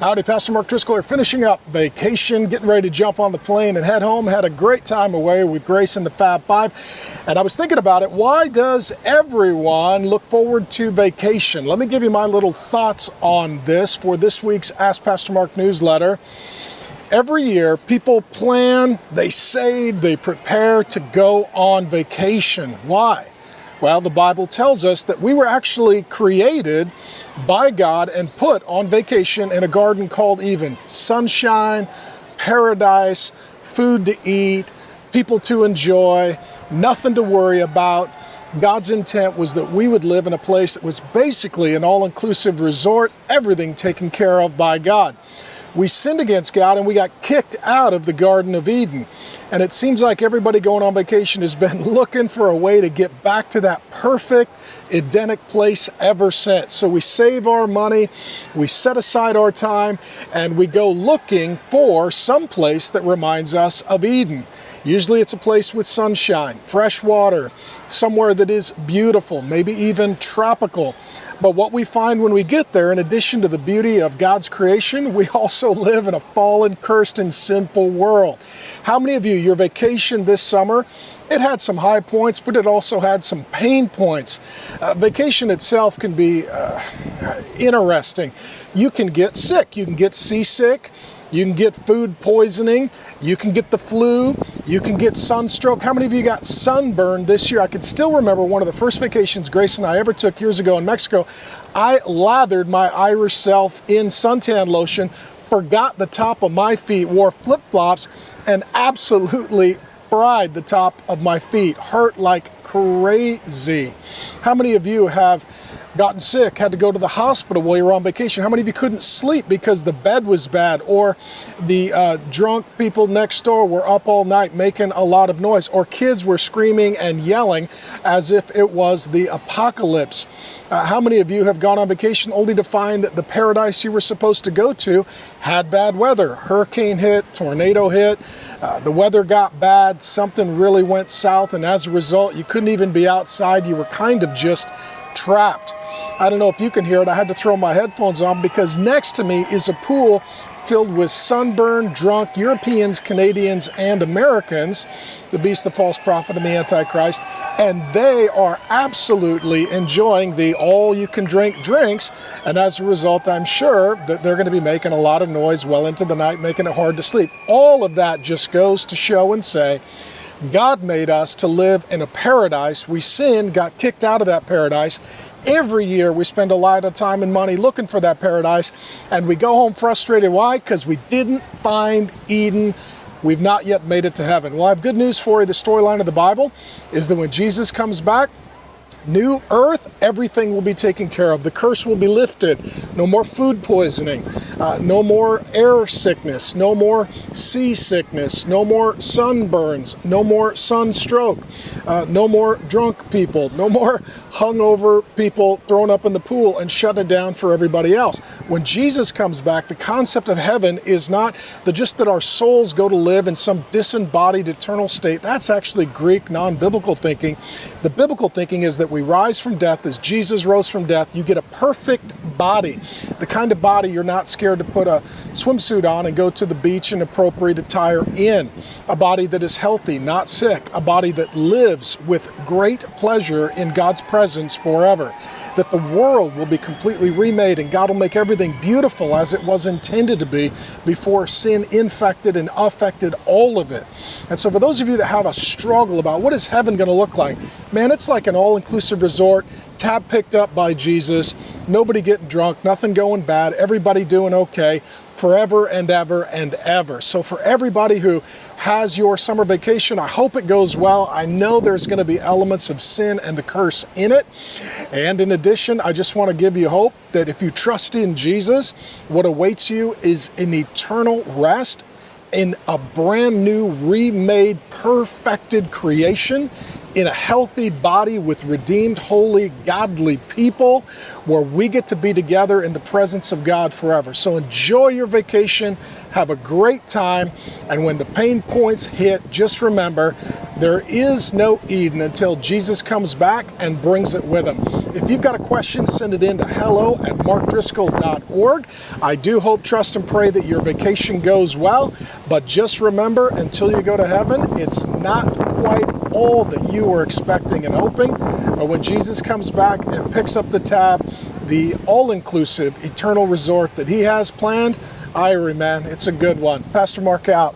Howdy, Pastor Mark Driscoll here, finishing up vacation, getting ready to jump on the plane and head home. Had a great time away with Grace and the Fab Five. And I was thinking about it, why does everyone look forward to vacation? Let me give you my little thoughts on this for this week's Ask Pastor Mark newsletter. Every year, people plan, they save, they prepare to go on vacation. Why? Well, the Bible tells us that we were actually created by God and put on vacation in a garden called Eden. Sunshine, paradise, food to eat, people to enjoy, nothing to worry about. God's intent was that we would live in a place that was basically an all-inclusive resort, everything taken care of by God. We sinned against God and we got kicked out of the Garden of Eden. And it seems like everybody going on vacation has been looking for a way to get back to that perfect, Edenic place ever since. So we save our money, we set aside our time, and we go looking for some place that reminds us of Eden. Usually it's a place with sunshine, fresh water, somewhere that is beautiful, maybe even tropical. But what we find when we get there, in addition to the beauty of God's creation, we also live in a fallen, cursed, and sinful world. How many of you, your vacation this summer, it had some high points, but it also had some pain points. Vacation itself can be interesting. You can get sick, you can get seasick, you can get food poisoning, you can get the flu, you can get sunstroke. How many of you got sunburned this year? I can still remember one of the first vacations Grace and I ever took years ago in Mexico. I lathered my Irish self in suntan lotion, forgot the top of my feet, wore flip-flops, and absolutely fried the top of my feet. Hurt like crazy. How many of you have gotten sick, had to go to the hospital while you were on vacation? How many of you couldn't sleep because the bed was bad, or the drunk people next door were up all night making a lot of noise, or kids were screaming and yelling as if it was the apocalypse? How many of you have gone on vacation only to find that the paradise you were supposed to go to had bad weather? Hurricane hit, tornado hit, the weather got bad, something really went south, and as a result, you couldn't even be outside. You were kind of just trapped. I don't know if you can hear it. I had to throw my headphones on because next to me is a pool filled with sunburned, drunk Europeans, Canadians, and Americans, the beast, the false prophet, and the Antichrist, and they are absolutely enjoying the all-you-can-drink drinks, and as a result, I'm sure that they're going to be making a lot of noise well into the night, making it hard to sleep. All of that just goes to show and say, God made us to live in a paradise. We sinned, got kicked out of that paradise. Every year we spend a lot of time and money looking for that paradise, and we go home frustrated. Why? Because we didn't find Eden. We've not yet made it to heaven. Well, I have good news for you. The storyline of the Bible is that when Jesus comes back, new earth, everything will be taken care of. The curse will be lifted. No more food poisoning, no more air sickness, no more seasickness, no more sunburns, no more sunstroke, no more drunk people, no more hungover people thrown up in the pool and shutting it down for everybody else. When Jesus comes back, the concept of heaven is not just that our souls go to live in some disembodied eternal state. That's actually Greek, non-biblical thinking. The biblical thinking is that we rise from death as Jesus rose from death. You get a perfect body, the kind of body you're not scared to put a swimsuit on and go to the beach in appropriate attire in. A body that is healthy, not sick. A body that lives with great pleasure in God's presence forever. That the world will be completely remade and God will make everything beautiful as it was intended to be before sin infected and affected all of it. And so for those of you that have a struggle about what is heaven going to look like, man, it's like an all-inclusive resort, tab picked up by Jesus, nobody getting drunk, nothing going bad, everybody doing okay, forever and ever and ever. So for everybody who has your summer vacation, I hope it goes well. I know there's going to be elements of sin and the curse in it. And in addition, I just want to give you hope that if you trust in Jesus, what awaits you is an eternal rest in a brand new, remade, perfected creation in a healthy body with redeemed, holy, godly people where we get to be together in the presence of God forever. So enjoy your vacation, have a great time, and when the pain points hit, just remember, There is no Eden until Jesus comes back and brings it with him. If you've got a question, send it in to hello@markdriscoll.org. I do hope, trust, and pray that your vacation goes well, but just remember, until you go to heaven, it's not quite all that you were expecting and hoping. But when Jesus comes back and picks up the tab, the all-inclusive eternal resort that he has planned, Irie, man, it's a good one. Pastor Mark out.